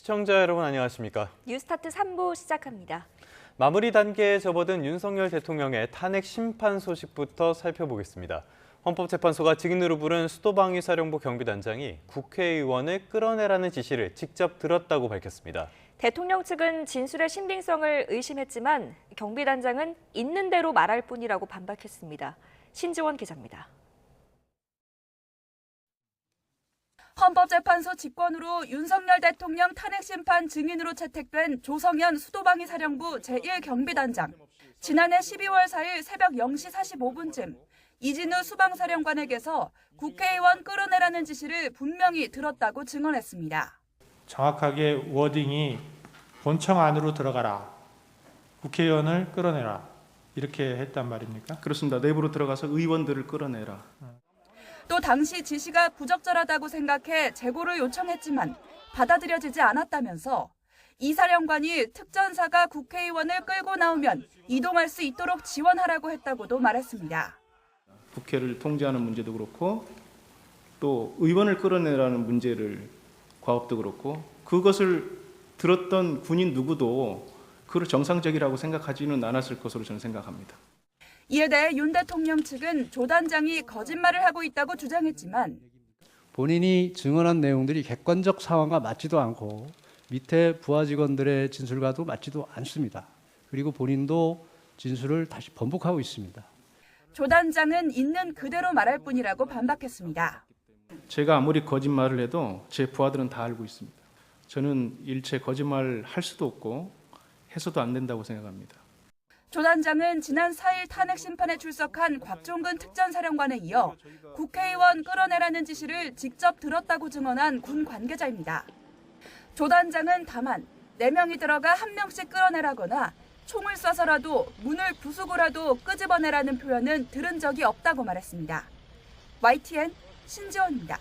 시청자 여러분 안녕하십니까? 뉴스타트 3부 시작합니다. 마무리 단계에 접어든 윤석열 대통령의 탄핵 심판 소식부터 살펴보겠습니다. 헌법재판소가 증인으로 부른 수도방위사령부 경비단장이 국회의원을 끌어내라는 지시를 직접 들었다고 밝혔습니다. 대통령 측은 진술의 신빙성을 의심했지만 경비단장은 있는 대로 말할 뿐이라고 반박했습니다. 신지원 기자입니다. 헌법재판소 직권으로 윤석열 대통령 탄핵심판 증인으로 채택된 조성현 수도방위사령부 제1경비단장. 지난해 12월 4일 새벽 0시 45분쯤 이진우 수방사령관에게서 국회의원 끌어내라는 지시를 분명히 들었다고 증언했습니다. 정확하게 워딩이 본청 안으로 들어가라, 국회의원을 끌어내라 이렇게 했단 말입니까? 그렇습니다. 내부로 들어가서 의원들을 끌어내라. 또 당시 지시가 부적절하다고 생각해 재고를 요청했지만 받아들여지지 않았다면서 이 사령관이 특전사가 국회의원을 끌고 나오면 이동할 수 있도록 지원하라고 했다고도 말했습니다. 국회를 통제하는 문제도 그렇고 또 의원을 끌어내라는 문제를 과업도 그렇고 그것을 들었던 군인 누구도 그걸 정상적이라고 생각하지는 않았을 것으로 저는 생각합니다. 이에 대해 윤 대통령 측은 조 단장이 거짓말을 하고 있다고 주장했지만 본인이 증언한 내용들이 객관적 상황과 맞지도 않고 밑에 부하 직원들의 진술과도 맞지도 않습니다. 그리고 본인도 진술을 다시 번복하고 있습니다. 조 단장은 있는 그대로 말할 뿐이라고 반박했습니다. 제가 아무리 거짓말을 해도 제 부하들은 다 알고 있습니다. 저는 일체 거짓말을 할 수도 없고 해서도 안 된다고 생각합니다. 조 단장은 지난 4일 탄핵 심판에 출석한 곽종근 특전사령관에 이어 국회의원 끌어내라는 지시를 직접 들었다고 증언한 군 관계자입니다. 조 단장은 다만 4명이 들어가 1명씩 끌어내라거나 총을 쏴서라도 문을 부수고라도 끄집어내라는 표현은 들은 적이 없다고 말했습니다. YTN 신지원입니다.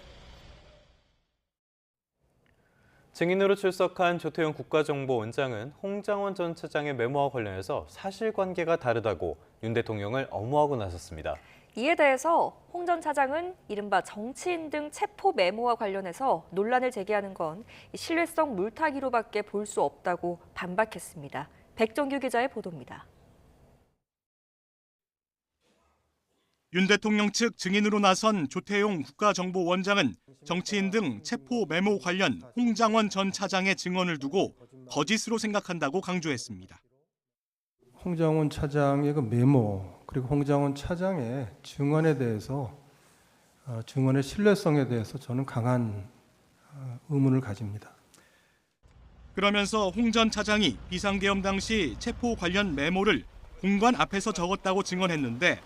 증인으로 출석한 조태용 국가정보원장은 홍장원 전 차장의 메모와 관련해서 사실관계가 다르다고 윤 대통령을 엄호하고 나섰습니다. 이에 대해서 홍 전 차장은 이른바 정치인 등 체포 메모와 관련해서 논란을 제기하는 건 신뢰성 물타기로밖에 볼 수 없다고 반박했습니다. 백정규 기자의 보도입니다. 윤 대통령 측 증인으로 나선 조태용 국가정보원장은 정치인 등 체포 메모 관련 홍장원 전 차장의 증언을 두고 거짓으로 생각한다고 강조했습니다. 홍장원 차장의 그 메모 그리고 홍장원 차장의 증언에 대해서 증언의 신뢰성에 대해서 저는 강한 의문을 가집니다. 그러면서 홍 전 차장이 비상계엄 당시 체포 관련 메모를 공관 앞에서 적었다고 증언했는데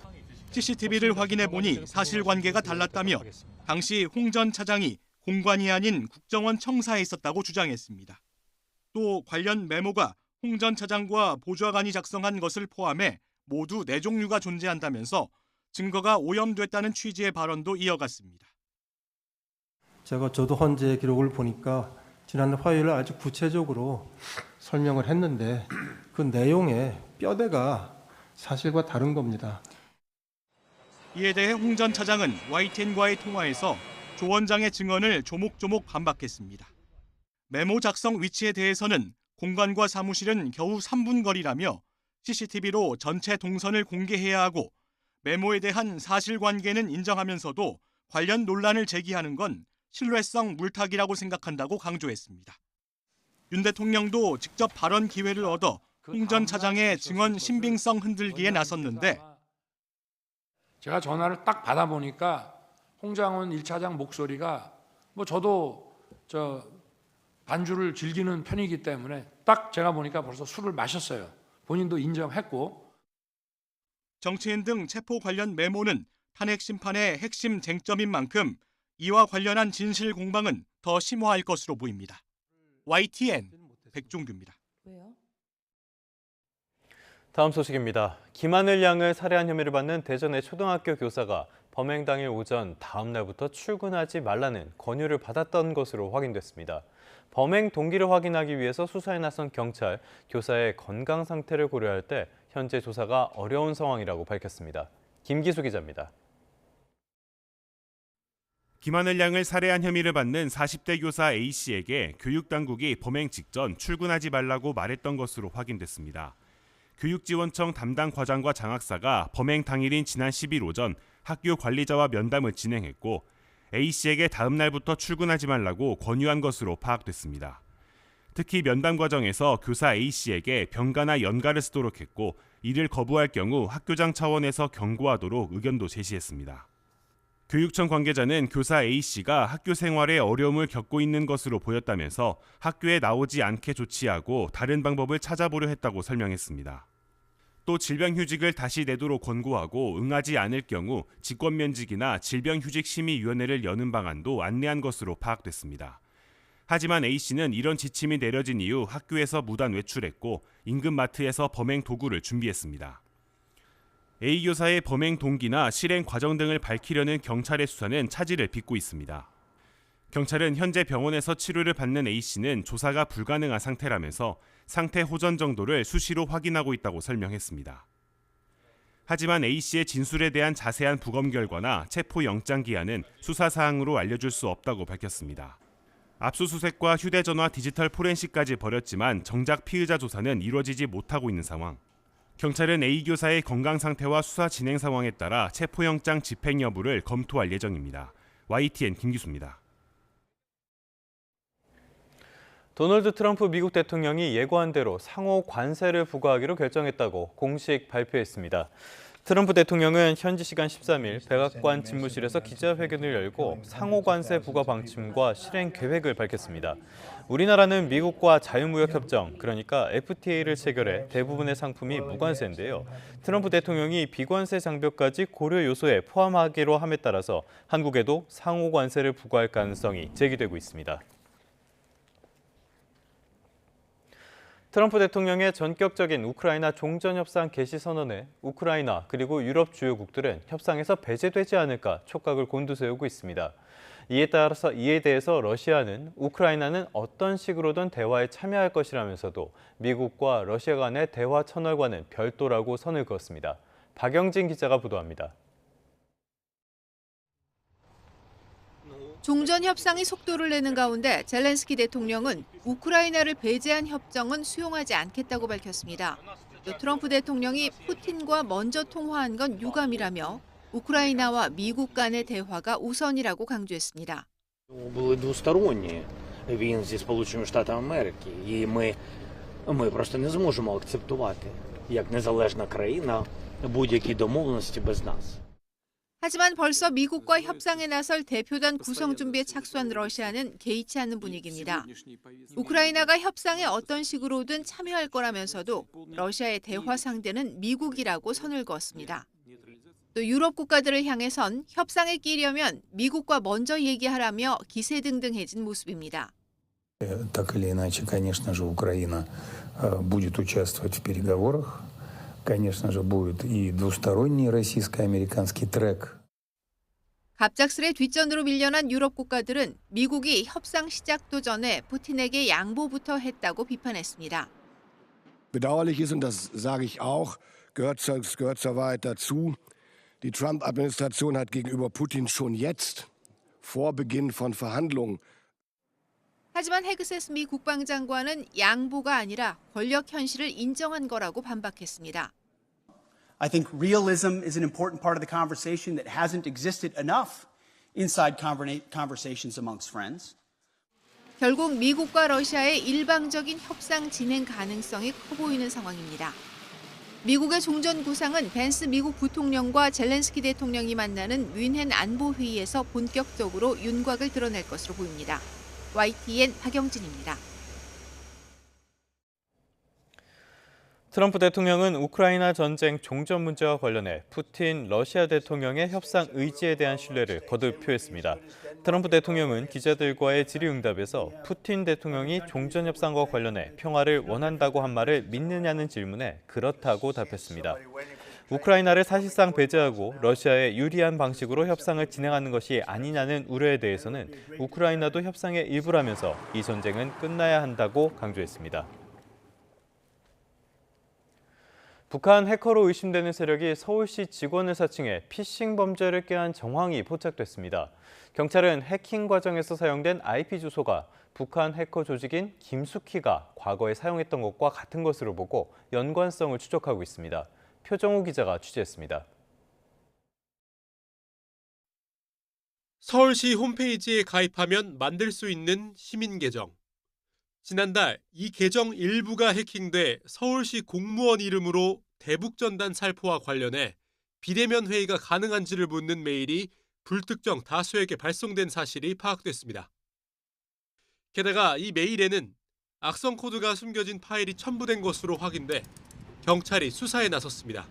CCTV를 확인해 보니 사실관계가 달랐다며 당시 홍 전 차장이 공관이 아닌 국정원 청사에 있었다고 주장했습니다. 또 관련 메모가 홍 전 차장과 보좌관이 작성한 것을 포함해 모두 4종류가 존재한다면서 증거가 오염됐다는 취지의 발언도 이어갔습니다. 저도 헌재 기록을 보니까 지난 화요일 아주 구체적으로 설명을 했는데 그 내용의 뼈대가 사실과 다른 겁니다. 이에 대해 홍 전 차장은 YTN과의 통화에서 조 원장의 증언을 조목조목 반박했습니다. 메모 작성 위치에 대해서는 공간과 사무실은 겨우 3분 거리라며 CCTV로 전체 동선을 공개해야 하고 메모에 대한 사실관계는 인정하면서도 관련 논란을 제기하는 건 신뢰성 물타기라고 생각한다고 강조했습니다. 윤 대통령도 직접 발언 기회를 얻어 홍 전 차장의 증언 신빙성 흔들기에 나섰는데 제가 전화를 딱 받아보니까 홍장원 1차장 목소리가 저도 반주를 즐기는 편이기 때문에 딱 제가 보니까 벌써 술을 마셨어요. 본인도 인정했고. 정치인 등 체포 관련 메모는 탄핵 심판의 핵심 쟁점인 만큼 이와 관련한 진실 공방은 더 심화할 것으로 보입니다. YTN 백종규입니다. 다음 소식입니다. 김하늘 양을 살해한 혐의를 받는 대전의 초등학교 교사가 범행 당일 오전 다음 날부터 출근하지 말라는 권유를 받았던 것으로 확인됐습니다. 범행 동기를 확인하기 위해서 수사에 나선 경찰, 교사의 건강 상태를 고려할 때 현재 조사가 어려운 상황이라고 밝혔습니다. 김기수 기자입니다. 김하늘 양을 살해한 혐의를 받는 40대 교사 A씨에게 교육당국이 범행 직전 출근하지 말라고 말했던 것으로 확인됐습니다. 교육지원청 담당 과장과 장학사가 범행 당일인 지난 10일 오전 학교 관리자와 면담을 진행했고 A씨에게 다음 날부터 출근하지 말라고 권유한 것으로 파악됐습니다. 특히 면담 과정에서 교사 A씨에게 병가나 연가를 쓰도록 했고 이를 거부할 경우 학교장 차원에서 경고하도록 의견도 제시했습니다. 교육청 관계자는 교사 A씨가 학교 생활에 어려움을 겪고 있는 것으로 보였다면서 학교에 나오지 않게 조치하고 다른 방법을 찾아보려 했다고 설명했습니다. 또 질병휴직을 다시 내도록 권고하고 응하지 않을 경우 직권면직이나 질병휴직심의위원회를 여는 방안도 안내한 것으로 파악됐습니다. 하지만 A씨는 이런 지침이 내려진 이후 학교에서 무단 외출했고 인근 마트에서 범행 도구를 준비했습니다. A 교사의 범행 동기나 실행 과정 등을 밝히려는 경찰의 수사는 차질을 빚고 있습니다. 경찰은 현재 병원에서 치료를 받는 A씨는 조사가 불가능한 상태라면서 상태 호전 정도를 수시로 확인하고 있다고 설명했습니다. 하지만 A씨의 진술에 대한 자세한 부검 결과나 체포영장 기한은 수사 사항으로 알려줄 수 없다고 밝혔습니다. 압수수색과 휴대전화 디지털 포렌식까지 벌였지만 정작 피의자 조사는 이루어지지 못하고 있는 상황. 경찰은 A 교사의 건강 상태와 수사 진행 상황에 따라 체포영장 집행 여부를 검토할 예정입니다. YTN 김기수입니다. 도널드 트럼프 미국 대통령이 예고한 대로 상호 관세를 부과하기로 결정했다고 공식 발표했습니다. 트럼프 대통령은 현지 시간 13일 백악관 집무실에서 기자회견을 열고 상호 관세 부과 방침과 실행 계획을 밝혔습니다. 우리나라는 미국과 자유무역협정, 그러니까 FTA를 체결해 대부분의 상품이 무관세인데요. 트럼프 대통령이 비관세 장벽까지 고려 요소에 포함하기로 함에 따라서 한국에도 상호 관세를 부과할 가능성이 제기되고 있습니다. 트럼프 대통령의 전격적인 우크라이나 종전협상 개시 선언에 우크라이나 그리고 유럽 주요국들은 협상에서 배제되지 않을까 촉각을 곤두세우고 있습니다. 이에 대해서 러시아는 우크라이나는 어떤 식으로든 대화에 참여할 것이라면서도 미국과 러시아 간의 대화 채널과는 별도라고 선을 그었습니다. 박영진 기자가 보도합니다. 종전 협상이 속도를 내는 가운데 젤렌스키 대통령은 우크라이나를 배제한 협정은 수용하지 않겠다고 밝혔습니다. 또 트럼프 대통령이 푸틴과 먼저 통화한 건 유감이라며 우크라이나와 미국 간의 대화가 우선이라고 강조했습니다. Були двосторонні. Він зі Сполученими Штатами Америки. І ми просто не зможемо акцептувати, як незалежна країна, будь-які домовленості без нас. 하지만 벌써 미국과 협상에 나설 대표단 구성 준비에 착수한 러시아는 개의치 않는 분위기입니다. 우크라이나가 협상에 어떤 식으로든 참여할 거라면서도 러시아의 대화 상대는 미국이라고 선을 그었습니다. 또 유럽 국가들을 향해선 협상에 끼려면 미국과 먼저 얘기하라며 기세등등해진 모습입니다. Так или иначе, конечно же, Украина будет участвовать в переговорах. Конечно же, будет и двусторонний российско-американский трек. 갑작스레 뒷전으로 밀려난 유럽 국가들은 미국이 협상 시작도 전에 푸틴에게 양보부터 했다고 비판했습니다. Bedauerlich ist, und das sage ich auch, gehört zur Wahrheit dazu, die Trump-Administration hat gegenüber Putin schon jetzt, vor Beginn von Verhandlungen, 하지만 헤그세스 미 국방장관은 양보가 아니라 권력 현실을 인정한 거라고 반박했습니다. I think realism is an important part of the conversation that hasn't existed enough inside conversations amongst friends. 결국 미국과 러시아의 일방적인 협상 진행 가능성이 커 보이는 상황입니다. 미국의 종전 구상은 벤스 미국 부통령과 젤렌스키 대통령이 만나는 뮌헨 안보회의에서 본격적으로 윤곽을 드러낼 것으로 보입니다. YTN 박영진입니다. 트럼프 대통령은 우크라이나 전쟁 종전 문제와 관련해 푸틴 러시아 대통령의 협상 의지에 대한 신뢰를 거듭 표했습니다. 트럼프 대통령은 기자들과의 질의응답에서 푸틴 대통령이 종전 협상과 관련해 평화를 원한다고 한 말을 믿느냐는 질문에 그렇다고 답했습니다. 우크라이나를 사실상 배제하고 러시아에 유리한 방식으로 협상을 진행하는 것이 아니냐는 우려에 대해서는 우크라이나도 협상의 일부라면서 이 전쟁은 끝나야 한다고 강조했습니다. 북한 해커로 의심되는 세력이 서울시 직원을 사칭해 피싱 범죄를 꾀한 정황이 포착됐습니다. 경찰은 해킹 과정에서 사용된 IP 주소가 북한 해커 조직인 김숙희가 과거에 사용했던 것과 같은 것으로 보고 연관성을 추적하고 있습니다. 표정우 기자가 취재했습니다. 서울시 홈페이지에 가입하면 만들 수 있는 시민 계정. 지난달 이 계정 일부가 해킹돼 서울시 공무원 이름으로 대북전단 살포와 관련해 비대면 회의가 가능한지를 묻는 메일이 불특정 다수에게 발송된 사실이 파악됐습니다. 게다가 이 메일에는 악성 코드가 숨겨진 파일이 첨부된 것으로 확인돼 경찰이 수사에 나섰습니다.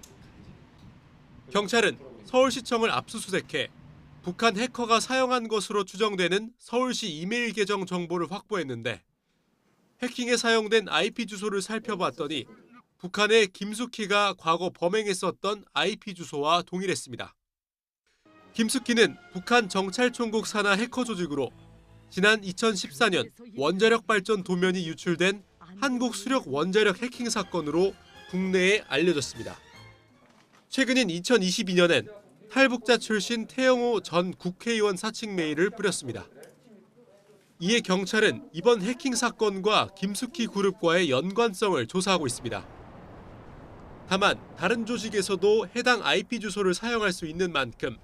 경찰은 서울시청을 압수수색해 북한 해커가 사용한 것으로 추정되는 서울시 이메일 계정 정보를 확보했는데 해킹에 사용된 IP 주소를 살펴봤더니 북한의 김숙희가 과거 범행했었던 IP 주소와 동일했습니다. 김숙희는 북한 정찰총국 산하 해커 조직으로 지난 2014년 원자력 발전 도면이 유출된 한국 수력 원자력 해킹 사건으로 국내에 알려졌습니다. 최근인 2022년엔 탈북자 출신 태영호 전 국회의원 사칭 메일을 뿌렸습니다. 이에 경찰은 이번 해킹 사건과 김숙희 그룹과의 연관성을 조사하고 있습니다. 다만 다른 조직에서도 해당 IP 주소를 사용할 수 있는 만큼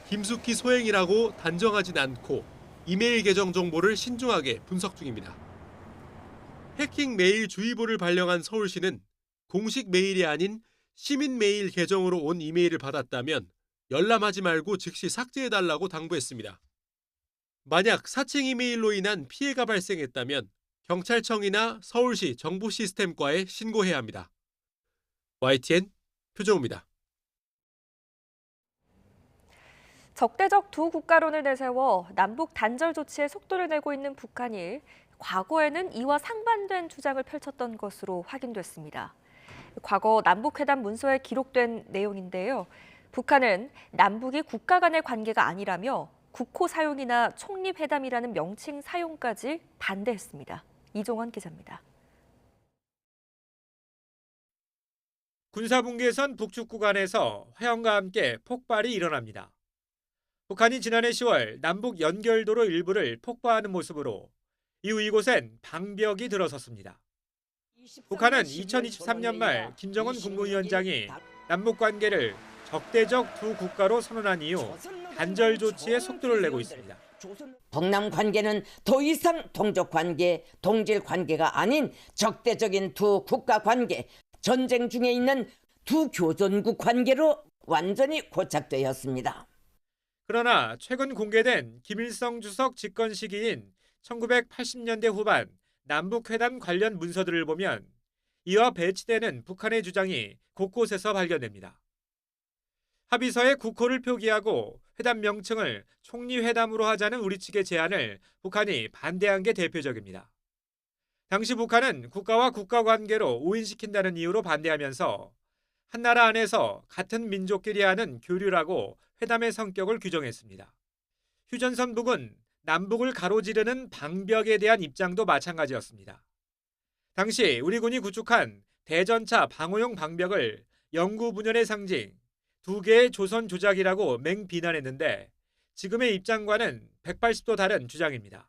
김숙희 소행이라고 단정하진 않고 이메일 계정 정보를 신중하게 분석 중입니다. 해킹 메일 주의보를 발령한 서울시는 공식 메일이 아닌 시민 메일 계정으로 온 이메일을 받았다면 열람하지 말고 즉시 삭제해달라고 당부했습니다. 만약 사칭 이메일로 인한 피해가 발생했다면 경찰청이나 서울시 정보시스템과에 신고해야 합니다. YTN 표정우입니다. 적대적 두 국가론을 내세워 남북 단절 조치에 속도를 내고 있는 북한이 과거에는 이와 상반된 주장을 펼쳤던 것으로 확인됐습니다. 과거 남북회담 문서에 기록된 내용인데요. 북한은 남북이 국가 간의 관계가 아니라며 국호 사용이나 총리회담이라는 명칭 사용까지 반대했습니다. 이종원 기자입니다. 군사분계선 북측 구간에서 화염과 함께 폭발이 일어납니다. 북한이 지난해 10월 남북 연결도로 일부를 폭파하는 모습으로 이후 이곳엔 방벽이 들어섰습니다. 북한은 2023년 말 김정은 국무위원장이 남북 관계를 적대적 두 국가로 선언한 이후 단절 조치에 속도를 내고 있습니다. 북남 관계는 더 이상 동족 관계, 동질 관계가 아닌 적대적인 두 국가 관계, 전쟁 중에 있는 두 교전국 관계로 완전히 고착되었습니다. 그러나 최근 공개된 김일성 주석 집권 시기인 1980년대 후반 남북회담 관련 문서들을 보면 이와 배치되는 북한의 주장이 곳곳에서 발견됩니다. 합의서에 국호를 표기하고 회담 명칭을 총리회담으로 하자는 우리 측의 제안을 북한이 반대한 게 대표적입니다. 당시 북한은 국가와 국가 관계로 오인시킨다는 이유로 반대하면서 한 나라 안에서 같은 민족끼리 하는 교류라고 회담의 성격을 규정했습니다. 휴전선 북은 남북을 가로지르는 방벽에 대한 입장도 마찬가지였습니다. 당시 우리 군이 구축한 대전차 방어용 방벽을 영구 분열의 상징, 두 개의 조선 조작이라고 맹비난했는데 지금의 입장과는 180도 다른 주장입니다.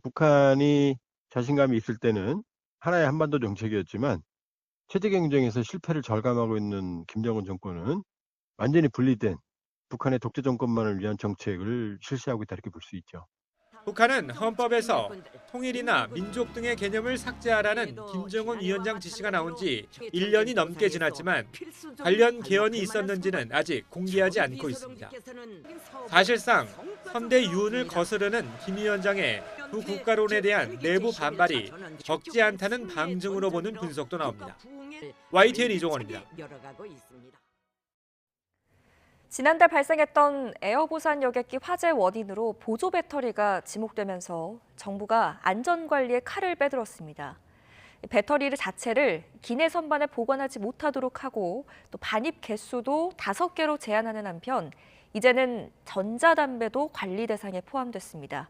북한이 자신감이 있을 때는 하나의 한반도 정책이었지만 체제 경쟁에서 실패를 절감하고 있는 김정은 정권은 완전히 분리된 북한의 독재 정권만을 위한 정책을 실시하고 있다 이렇게 볼 수 있죠. 북한은 헌법에서 통일이나 민족 등의 개념을 삭제하라는 김정은 위원장 지시가 나온 지 1년이 넘게 지났지만 관련 개헌이 있었는지는 아직 공개하지 않고 있습니다. 사실상 선대 유운을 거스르는 김 위원장의 두 국가론에 대한 내부 반발이 적지 않다는 방증으로 보는 분석도 나옵니다. YTN 이종원입니다. 지난달 발생했던 에어부산 여객기 화재 원인으로 보조 배터리가 지목되면서 정부가 안전관리에 칼을 빼들었습니다. 배터리 자체를 기내 선반에 보관하지 못하도록 하고 또 반입 개수도 5개로 제한하는 한편 이제는 전자담배도 관리 대상에 포함됐습니다.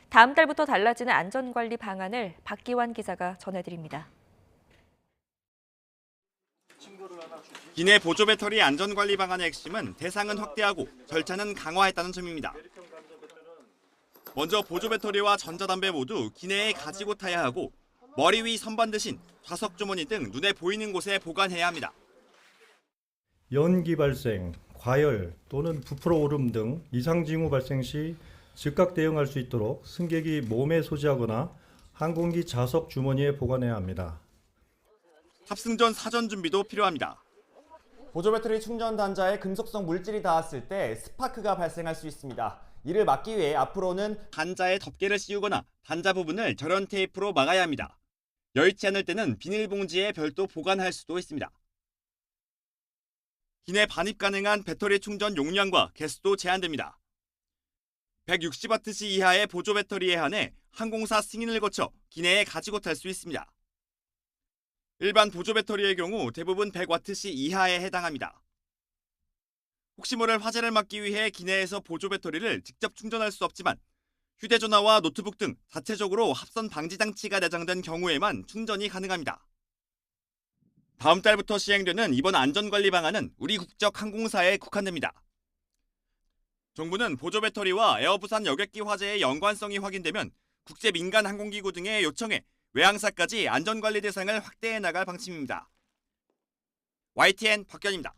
다음 달부터 달라지는 안전관리 방안을 박기환 기자가 전해드립니다. 친구를 하나 주지. 기내 보조 배터리 안전관리 방안의 핵심은 대상은 확대하고 절차는 강화했다는 점입니다. 먼저 보조 배터리와 전자담배 모두 기내에 가지고 타야 하고 머리 위 선반 대신 좌석 주머니 등 눈에 보이는 곳에 보관해야 합니다. 연기 발생, 과열 또는 부풀어 오름 등 이상 징후 발생 시 즉각 대응할 수 있도록 승객이 몸에 소지하거나 항공기 좌석 주머니에 보관해야 합니다. 탑승 전 사전 준비도 필요합니다. 보조 배터리 충전 단자에 금속성 물질이 닿았을 때 스파크가 발생할 수 있습니다. 이를 막기 위해 앞으로는 단자에 덮개를 씌우거나 단자 부분을 절연 테이프로 막아야 합니다. 여의치 않을 때는 비닐봉지에 별도 보관할 수도 있습니다. 기내 반입 가능한 배터리 충전 용량과 개수도 제한됩니다. 160W 이하의 보조 배터리에 한해 항공사 승인을 거쳐 기내에 가지고 탈 수 있습니다. 일반 보조 배터리의 경우 대부분 100W 이하에 해당합니다. 혹시 모를 화재를 막기 위해 기내에서 보조 배터리를 직접 충전할 수 없지만 휴대전화와 노트북 등 자체적으로 합선 방지 장치가 내장된 경우에만 충전이 가능합니다. 다음 달부터 시행되는 이번 안전관리 방안은 우리 국적 항공사에 국한됩니다. 정부는 보조 배터리와 에어부산 여객기 화재의 연관성이 확인되면 국제 민간 항공기구 등에 요청해 외항사까지 안전관리 대상을 확대해 나갈 방침입니다. YTN 박견입니다.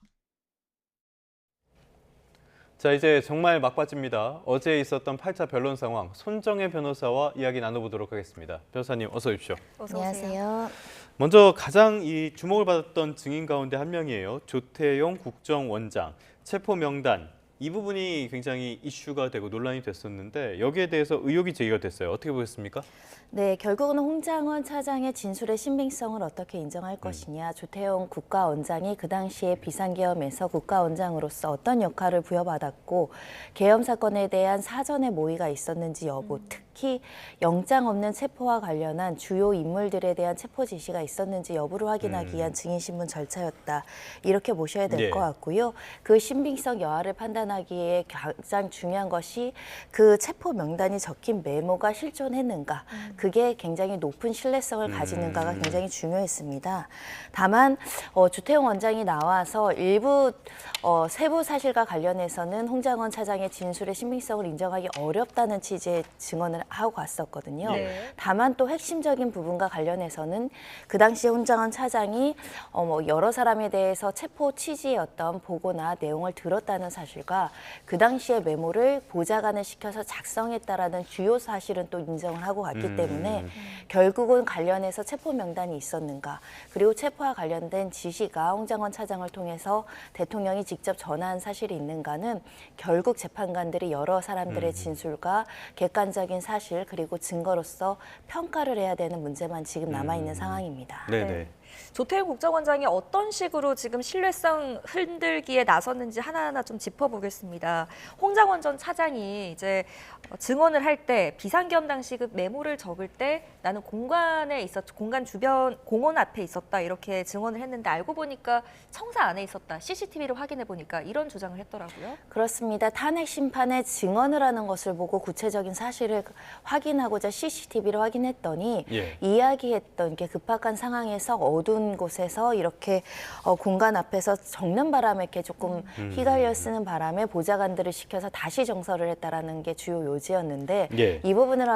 자, 이제 정말 막바지입니다. 어제 있었던 8차 변론 상황, 손정혜 변호사와 이야기 나눠보도록 하겠습니다. 변호사님, 어서 오십시오. 안녕하세요. 먼저 가장 이 주목을 받았던 증인 가운데 한 명이에요. 조태용 국정원장 체포 명단. 이 부분이 굉장히 이슈가 되고 논란이 됐었는데 여기에 대해서 의혹이 제기가 됐어요. 어떻게 보셨습니까? 네, 결국은 홍장원 차장의 진술의 신빙성을 어떻게 인정할 것이냐. 조태용 국가원장이 그 당시에 비상계엄에서 국가원장으로서 어떤 역할을 부여받았고 계엄 사건에 대한 사전의 모의가 있었는지 여부, 특히 영장 없는 체포와 관련한 주요 인물들에 대한 체포 지시가 있었는지 여부를 확인하기 위한 증인신문 절차였다. 이렇게 보셔야 될 것 같고요. 그 신빙성 여하를 판단하기에 가장 중요한 것이 그 체포 명단이 적힌 메모가 실존했는가. 그게 굉장히 높은 신뢰성을 가지는가가 굉장히 중요했습니다. 다만 조태용 원장이 나와서 일부 세부 사실과 관련해서는 홍장원 차장의 진술의 신빙성을 인정하기 어렵다는 취지의 증언을 하고 갔었거든요. 다만 또 핵심적인 부분과 관련해서는 그 당시에 홍장원 차장이 여러 사람에 대해서 체포 취지의 어떤 보고나 내용을 들었다는 사실과 그 당시에 메모를 보좌관을 시켜서 작성했다라는 주요 사실은 또 인정을 하고 갔기 때문에 결국은 관련해서 체포 명단이 있었는가, 그리고 체포와 관련된 지시가 홍장원 차장을 통해서 대통령이 직접 전한 사실이 있는가는 결국 재판관들이 여러 사람들의 진술과 객관적인 사실 그리고 증거로서 평가를 해야 되는 문제만 지금 남아있는 상황입니다. 네네. 조태용 국정원장이 어떤 식으로 지금 신뢰성 흔들기에 나섰는지 하나하나 좀 짚어보겠습니다. 홍장원 전 차장이 이제 증언을 할 때 비상계엄 당시 그 메모를 적을 때 나는 공간 주변 공원 앞에 있었다 이렇게 증언을 했는데 알고 보니까 청사 안에 있었다. CCTV를 확인해 보니까 이런 주장을 했더라고요. 그렇습니다. 탄핵 심판에 증언을 하는 것을 보고 구체적인 사실을 확인하고자 CCTV를 확인했더니 이야기했던 게 급박한 상황에서 어두운 곳에서 이렇게 공간 앞에서 적는 바람에 이렇게 조금 휘갈려 쓰는 바람에 보좌관들을 시켜서 다시 정서를 했다라는 게 주요 요지였는데 이 부분을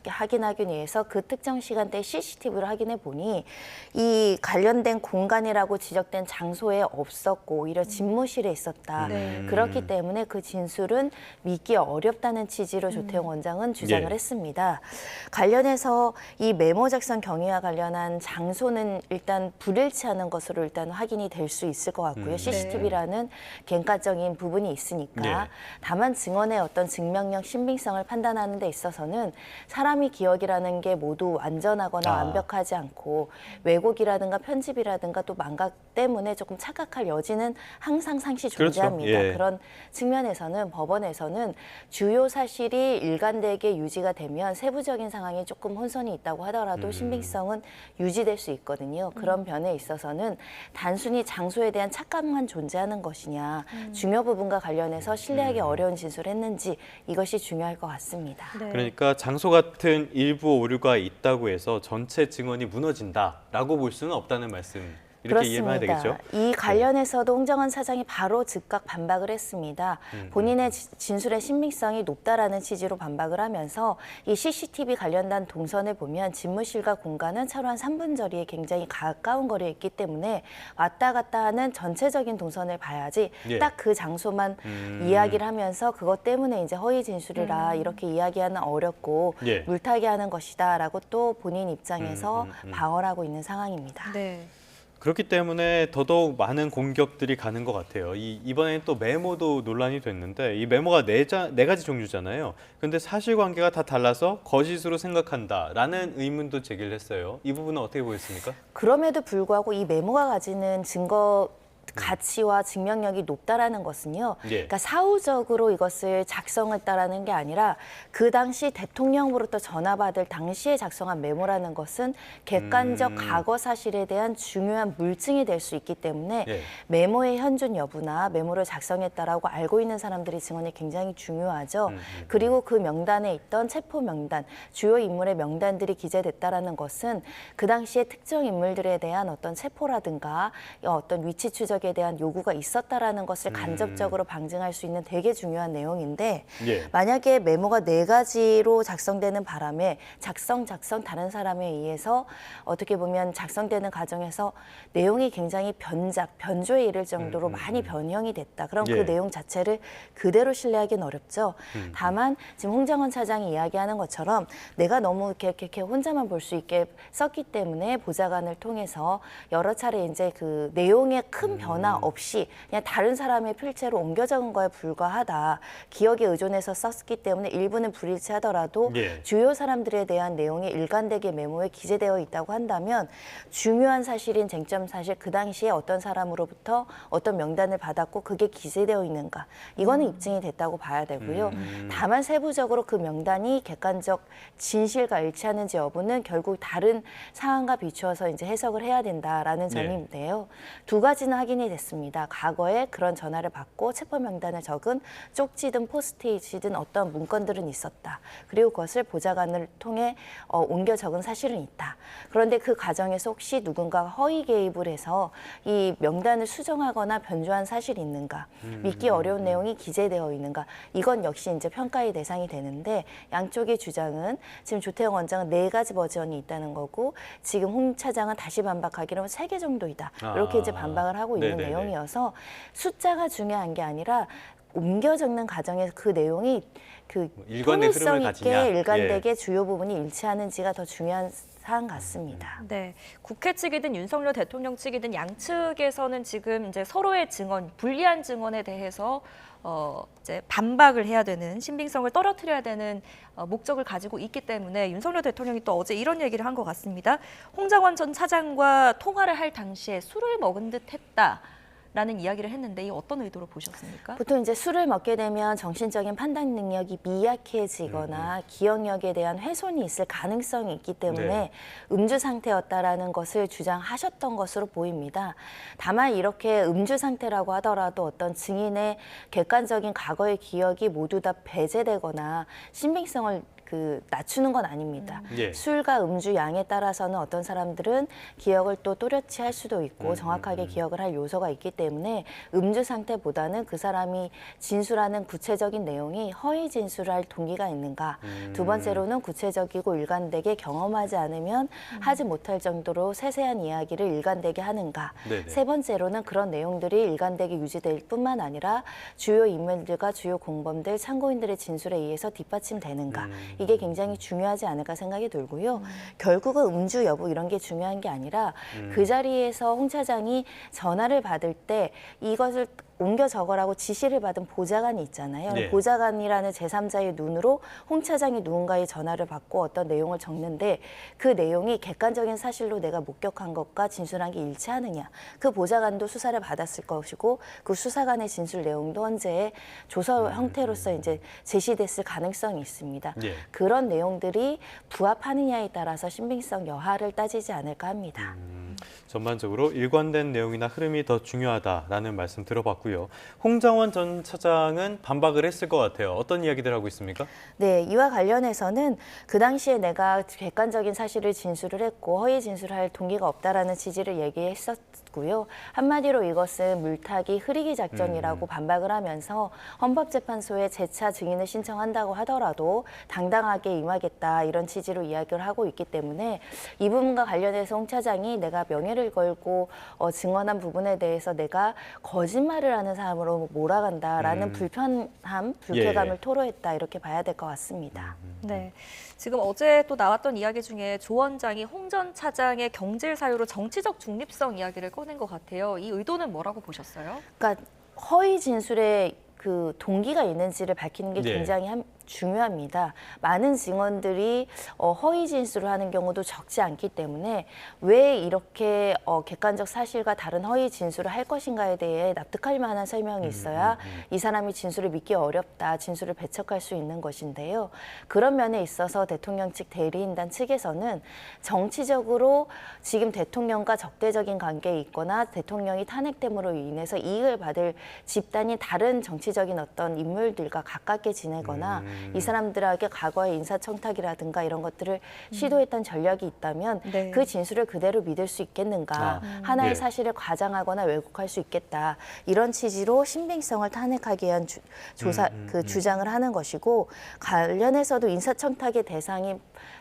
확인하기 위해서 그 특정 시간대에 CCTV를 확인해 보니 이 관련된 공간이라고 지적된 장소에 없었고 오히려 집무실에 있었다. 그렇기 때문에 그 진술은 믿기 어렵다는 취지로 조태용 원장은 주장을 했습니다. 관련해서 이 메모 작성 경위와 관련한 장소는 일단 불일치하는 것으로 일단 확인이 될 수 있을 것 같고요. CCTV라는 객관적인 부분이 있으니까. 다만 증언의 어떤 증명력, 신빙성을 판단하는 데 있어서는 사람이 기억이라는 게 모두 완전하거나 완벽하지 않고 왜곡이라든가 편집이라든가 또 망각 때문에 조금 착각할 여지는 항상 상시 존재합니다. 그런 측면에서는 법원에서는 주요 사실이 일관되게 유지가 되면 세부적인 상황이 조금 혼선이 있다고 하더라도 신빙성은 유지될 수 있거든요. 그런 면에 있어서는 단순히 장소에 대한 착각만 존재하는 것이냐, 중요 부분과 관련해서 신뢰하기 어려운 진술을 했는지 이것이 중요할 것 같습니다. 그러니까 장소 같은 일부 오류가 있다고 해서 전체 증언이 무너진다라고 볼 수는 없다는 말씀. 이렇게 이해해야 되겠죠? 이 관련해서도 홍정원 차장이 바로 즉각 반박을 했습니다. 본인의 진술의 신빙성이 높다라는 취지로 반박을 하면서 이 CCTV 관련된 동선을 보면 집무실과 공간은 차로 한 3분 거리에 굉장히 가까운 거리에 있기 때문에 왔다 갔다 하는 전체적인 동선을 봐야지 예. 딱 그 장소만 이야기를 하면서 그것 때문에 이제 허위 진술이라 이렇게 이야기하는 어렵고 예. 물타기 하는 것이다라고 또 본인 입장에서 방어를 하고 있는 상황입니다. 네. 그렇기 때문에 더더욱 많은 공격들이 가는 것 같아요. 이번에는 또 메모도 논란이 됐는데 이 메모가 네 가지 종류잖아요. 근데 사실관계가 다 달라서 거짓으로 생각한다라는 의문도 제기를 했어요. 이 부분은 어떻게 보였습니까? 그럼에도 불구하고 이 메모가 가지는 증거 가치와 증명력이 높다라는 것은요. 예. 그러니까 사후적으로 이것을 작성했다라는 게 아니라 그 당시 대통령으로부터 전화받을 당시에 작성한 메모라는 것은 객관적 과거 사실에 대한 중요한 물증이 될 수 있기 때문에 예. 메모의 현존 여부나 메모를 작성했다라고 알고 있는 사람들의 증언이 굉장히 중요하죠. 그리고 그 명단에 있던 체포 명단, 주요 인물의 명단들이 기재됐다라는 것은 그 당시에 특정 인물들에 대한 어떤 체포라든가 어떤 위치 추적에 대한 요구가 있었다라는 것을 간접적으로 방증할 수 있는 되게 중요한 내용인데 예. 만약에 메모가 4가지로 작성되는 바람에 작성 다른 사람에 의해서 어떻게 보면 작성되는 과정에서 내용이 굉장히 변조에 이를 정도로 많이 변형이 됐다. 그럼 예. 그 내용 자체를 그대로 신뢰하기는 어렵죠. 다만 지금 홍정원 차장이 이야기하는 것처럼 내가 너무 이렇게 혼자만 볼 수 있게 썼기 때문에 보좌관을 통해서 여러 차례 이제 그 내용의 큰 변화 없이 그냥 다른 사람의 필체로 옮겨 적은 거에 불과하다. 기억에 의존해서 썼기 때문에 일부는 불일치하더라도 예. 주요 사람들에 대한 내용이 일관되게 메모에 기재되어 있다고 한다면 중요한 사실인 쟁점 사실 그 당시에 어떤 사람으로부터 어떤 명단을 받았고 그게 기재되어 있는가. 이거는 입증이 됐다고 봐야 되고요. 다만 세부적으로 그 명단이 객관적 진실과 일치하는지 여부는 결국 다른 상황과 비추어서 이제 해석을 해야 된다라는 점인데요. 2가지는 확인이 됐습니다. 과거에 그런 전화를 받고 체포 명단을 적은 쪽지든 포스트잇이든 어떤 문건들은 있었다. 그리고 그것을 보좌관을 통해 옮겨 적은 사실은 있다. 그런데 그 과정에서 혹시 누군가가 허위 개입을 해서 이 명단을 수정하거나 변조한 사실이 있는가, 믿기 어려운 내용이 기재되어 있는가, 이건 역시 이제 평가의 대상이 되는데 양쪽의 주장은 지금 조태영 원장은 4가지 버전이 있다는 거고 지금 홍 차장은 다시 반박하기로 3개 정도이다. 이렇게 이제 반박을 하고 있는 네네네. 내용이어서 숫자가 중요한 게 아니라 옮겨 적는 과정에서 그 내용이 그 일관된 통일성 흐름을 가지냐. 있게 일관되게 주요 부분이 일치하는지가 더 중요한 사안 같습니다. 네, 국회 측이든 윤석열 대통령 측이든 양측에서는 지금 이제 서로의 증언, 불리한 증언에 대해서 이제 반박을 해야 되는 신빙성을 떨어뜨려야 되는 목적을 가지고 있기 때문에 윤석열 대통령이 또 어제 이런 얘기를 한 것 같습니다. 홍장원 전 차장과 통화를 할 당시에 술을 먹은 듯했다. 라는 이야기를 했는데 이 어떤 의도로 보셨습니까? 보통 이제 술을 먹게 되면 정신적인 판단 능력이 미약해지거나 기억력에 대한 훼손이 있을 가능성이 있기 때문에 네. 음주 상태였다라는 것을 주장하셨던 것으로 보입니다. 다만 이렇게 음주 상태라고 하더라도 어떤 증인의 객관적인 과거의 기억이 모두 다 배제되거나 신빙성을 낮추는 건 아닙니다. 예. 술과 음주 양에 따라서는 어떤 사람들은 기억을 또 또렷이 할 수도 있고 정확하게 기억을 할 요소가 있기 때문에 음주 상태보다는 그 사람이 진술하는 구체적인 내용이 허위 진술을 할 동기가 있는가. 2번째로는 구체적이고 일관되게 경험하지 않으면 하지 못할 정도로 세세한 이야기를 일관되게 하는가. 네네. 3번째로는 그런 내용들이 일관되게 유지될 뿐만 아니라 주요 인물들과 주요 공범들, 참고인들의 진술에 의해서 뒷받침되는가. 이게 굉장히 중요하지 않을까 생각이 들고요. 결국은 음주 여부 이런 게 중요한 게 아니라 그 자리에서 홍 차장이 전화를 받을 때 이것을 옮겨 적으라고 지시를 받은 보좌관이 있잖아요. 네. 보좌관이라는 제3자의 눈으로 홍 차장이 누군가의 전화를 받고 어떤 내용을 적는데 그 내용이 객관적인 사실로 내가 목격한 것과 진술한 게 일치하느냐. 그 보좌관도 수사를 받았을 것이고 그 수사관의 진술 내용도 현재 조서 형태로서 이제 제시됐을 가능성이 있습니다. 예. 그런 내용들이 부합하느냐에 따라서 신빙성 여하를 따지지 않을까 합니다. 전반적으로 일관된 내용이나 흐름이 더 중요하다라는 말씀 들어봤고요. 홍장원 전 차장은 반박을 했을 것 같아요. 어떤 이야기들 하고 있습니까? 네, 이와 관련해서는 그 당시에 내가 객관적인 사실을 진술을 했고 허위 진술할 동기가 없다라는 취지를 얘기했었고 했고요. 한마디로 이것은 물타기 흐리기 작전이라고 반박을 하면서 헌법재판소에 재차 증인을 신청한다고 하더라도 당당하게 임하겠다 이런 취지로 이야기를 하고 있기 때문에 이 부분과 관련해서 홍 차장이 내가 명예를 걸고 증언한 부분에 대해서 내가 거짓말을 하는 사람으로 몰아간다라는 불편함, 불쾌감을 토로했다 이렇게 봐야 될 것 같습니다. 네, 지금 어제 또 나왔던 이야기 중에 조 원장이 홍 전 차장의 경질 사유로 정치적 중립성 이야기를 꺼낸 것 같아요. 이 의도는 뭐라고 보셨어요? 그러니까 허위 진술에 그 동기가 있는지를 밝히는 게 굉장히 중요합니다. 많은 증언들이 허위 진술을 하는 경우도 적지 않기 때문에 왜 이렇게 객관적 사실과 다른 허위 진술을 할 것인가에 대해 납득할 만한 설명이 있어야 이 사람이 진술을 믿기 어렵다, 진술을 배척할 수 있는 것인데요. 그런 면에 있어서 대통령 측 대리인단 측에서는 정치적으로 지금 대통령과 적대적인 관계에 있거나 대통령이 탄핵됨으로 인해서 이익을 받을 집단이 다른 정치적인 어떤 인물들과 가깝게 지내거나 이 사람들에게 과거의 인사청탁이라든가 이런 것들을 시도했던 전략이 있다면 그 진술을 그대로 믿을 수 있겠는가. 하나의 사실을 과장하거나 왜곡할 수 있겠다. 이런 취지로 신빙성을 탄핵하기 위한 주장을 하는 것이고 관련해서도 인사청탁의 대상이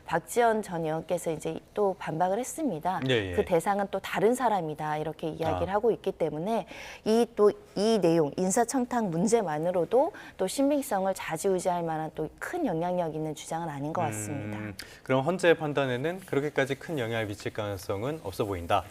박지원 전 의원께서 이제 또 반박을 했습니다. 그 대상은 또 다른 사람이다 이렇게 이야기를 하고 있기 때문에 이 내용 인사청탁 문제만으로도 또 신빙성을 좌지우지할 만한 또 큰 영향력 있는 주장은 아닌 것 같습니다. 그럼 헌재 판단에는 그렇게까지 큰 영향을 미칠 가능성은 없어 보인다.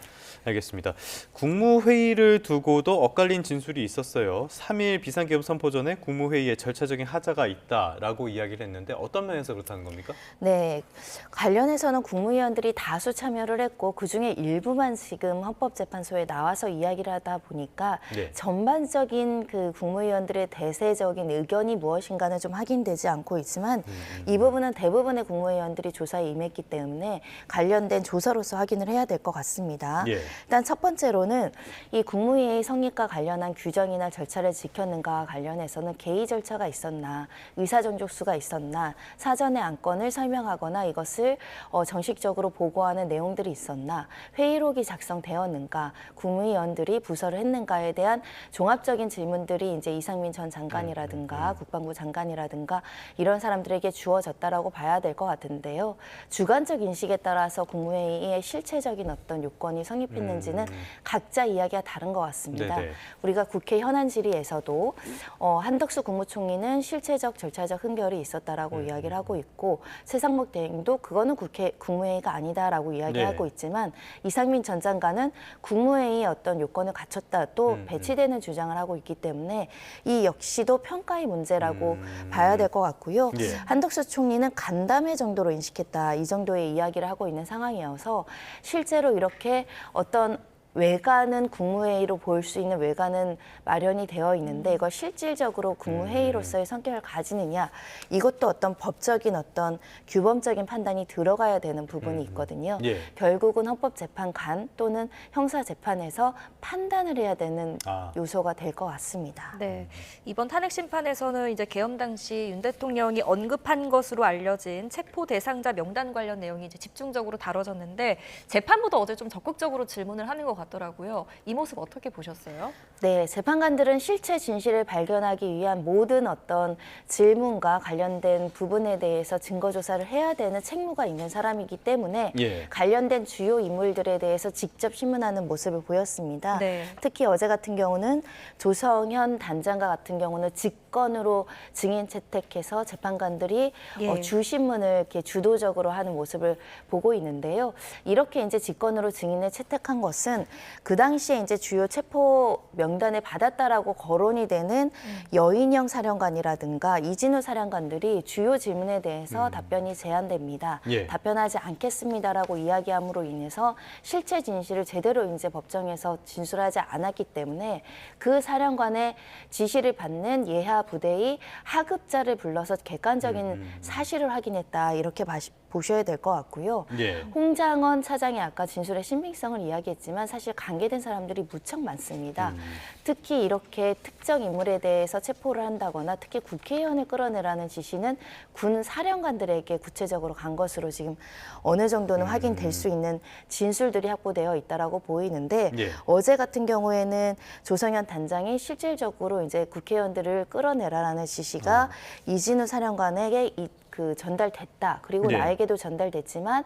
알겠습니다. 국무회의를 두고도 엇갈린 진술이 있었어요. 3일 비상계엄 선포 전에 국무회의에 절차적인 하자가 있다라고 이야기를 했는데 어떤 면에서 그렇다는 겁니까? 네, 관련해서는 국무위원들이 다수 참여를 했고 그중에 일부만 지금 헌법재판소에 나와서 이야기를 하다 보니까 전반적인 그 국무위원들의 대세적인 의견이 무엇인가는 좀 확인되지 않고 있지만 이 부분은 대부분의 국무위원들이 조사에 임했기 때문에 관련된 조사로서 확인을 해야 될 것 같습니다. 일단 첫 번째로는 이 국무회의 성립과 관련한 규정이나 절차를 지켰는가와 관련해서는 개의 절차가 있었나, 의사정족수가 있었나, 사전에 안건을 설명하거나 이것을 정식적으로 보고하는 내용들이 있었나, 회의록이 작성되었는가, 국무위원들이 부서를 했는가에 대한 종합적인 질문들이 이제 이상민 전 장관이라든가 국방부 장관이라든가 이런 사람들에게 주어졌다라고 봐야 될 것 같은데요. 주관적 인식에 따라서 국무회의의 실체적인 어떤 요건이 성립했는지는 각자 이야기가 다른 것 같습니다. 우리가 국회 현안 질의에서도 한덕수 국무총리는 실체적 절차적 흥결이 있었다라고 이야기를 하고 있고 최상목 대행도 그거는 국무회의가 아니다라고 이야기하고 있지만 이상민 전 장관은 국무회의의 어떤 요건을 갖췄다 또 배치되는 주장을 하고 있기 때문에 이 역시도 평가의 문제라고 봐야 될 것 같고요. 한덕수 총리는 간담회 정도로 인식했다. 이 정도의 이야기를 하고 있는 상황이어서 실제로 이렇게 어떤 외관은 국무회의로 볼 수 있는 외관은 마련이 되어 있는데 이걸 실질적으로 국무회의로서의 성격을 가지느냐 이것도 어떤 법적인 어떤 규범적인 판단이 들어가야 되는 부분이 있거든요. 결국은 헌법재판관 또는 형사재판에서 판단을 해야 되는 요소가 될 것 같습니다. 네, 이번 탄핵 심판에서는 이제 계엄 당시 윤 대통령이 언급한 것으로 알려진 체포 대상자 명단 관련 내용이 이제 집중적으로 다뤄졌는데 재판부도 어제 좀 적극적으로 질문을 하는 것 같더라고요. 이 모습 어떻게 보셨어요? 네, 재판관들은 실체 진실을 발견하기 위한 모든 어떤 질문과 관련된 부분에 대해서 증거 조사를 해야 되는 책무가 있는 사람이기 때문에 관련된 주요 인물들에 대해서 직접 신문하는 모습을 보였습니다. 특히 어제 같은 경우는 조성현 단장과 같은 경우는 직권으로 증인 채택해서 재판관들이 주신문을 이렇게 주도적으로 하는 모습을 보고 있는데요. 이렇게 이제 직권으로 증인을 채택한 것은 그 당시에 이제 주요 체포 명단을 받았다라고 거론이 되는 여인영 사령관이라든가 이진우 사령관들이 주요 질문에 대해서 답변이 제한됩니다. 답변하지 않겠습니다라고 이야기함으로 인해서 실체 진실을 제대로 이제 법정에서 진술하지 않았기 때문에 그 사령관의 지시를 받는 예하 부대의 하급자를 불러서 객관적인 사실을 확인했다 이렇게 보셔야 될 것 같고요. 예. 홍장원 차장이 아까 진술의 신빙성을 이야기했지만 사실 관계된 사람들이 무척 많습니다. 특히 이렇게 특정 인물에 대해서 체포를 한다거나 특히 국회의원을 끌어내라는 지시는 군 사령관들에게 구체적으로 간 것으로 지금 어느 정도는 확인될 수 있는 진술들이 확보되어 있다라고 보이는데 예. 어제 같은 경우에는 조성현 단장이 실질적으로 이제 국회의원들을 끌어내라라는 지시가 이진우 사령관에게 전달됐다. 그리고 네. 나에게도 전달됐지만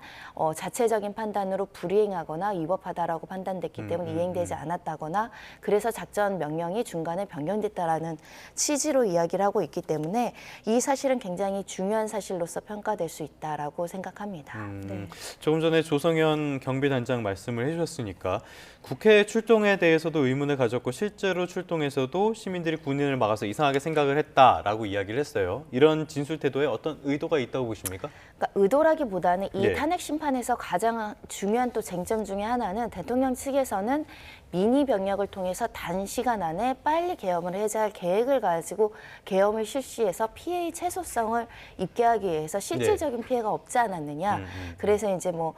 자체적인 판단으로 불이행하거나 위법하다라고 판단됐기 때문에 이행되지 않았다거나 그래서 작전 명령이 중간에 변경됐다라는 취지로 이야기를 하고 있기 때문에 이 사실은 굉장히 중요한 사실로서 평가될 수 있다라고 생각합니다. 네. 조금 전에 조성현 경비단장 말씀을 해주셨으니까 국회 출동에 대해서도 의문을 가졌고 실제로 출동해서도 시민들이 군인을 막아서 이상하게 생각을 했다라고 이야기를 했어요. 이런 진술 태도에 어떤 의도가 있다고 보십니까? 그러니까 의도라기보다는 이 네. 탄핵 심판에서 가장 중요한 또 쟁점 중에 하나는 대통령 측에서는 민의 병력을 통해서 단시간 안에 빨리 계엄을 해제할 계획을 가지고 계엄을 실시해서 피해의 최소성을 입게하기 위해서 실질적인 피해가 없지 않았느냐. 그래서 이제 뭐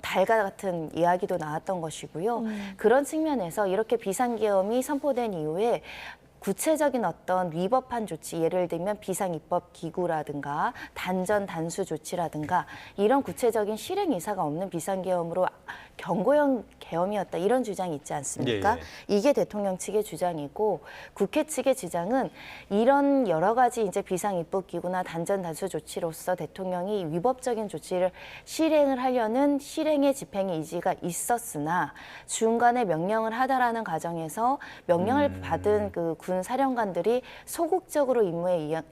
달가 같은 이야기도 나왔던 것이고요. 그런 측면에서 이렇게 비상계엄이 선포된 이후에 구체적인 어떤 위법한 조치, 예를 들면 비상입법기구라든가 단전 단수 조치라든가 이런 구체적인 실행 의사가 없는 비상계엄으로 경고형 계엄이었다 이런 주장이 있지 않습니까? 이게 대통령 측의 주장이고 국회 측의 주장은 이런 여러 가지 이제 비상입법기구나 단전 단수 조치로서 대통령이 위법적인 조치를 실행을 하려는 실행의 집행의 의지가 있었으나 중간에 명령을 하다라는 과정에서 명령을 받은 그 군 사령관들이 소극적으로 임무에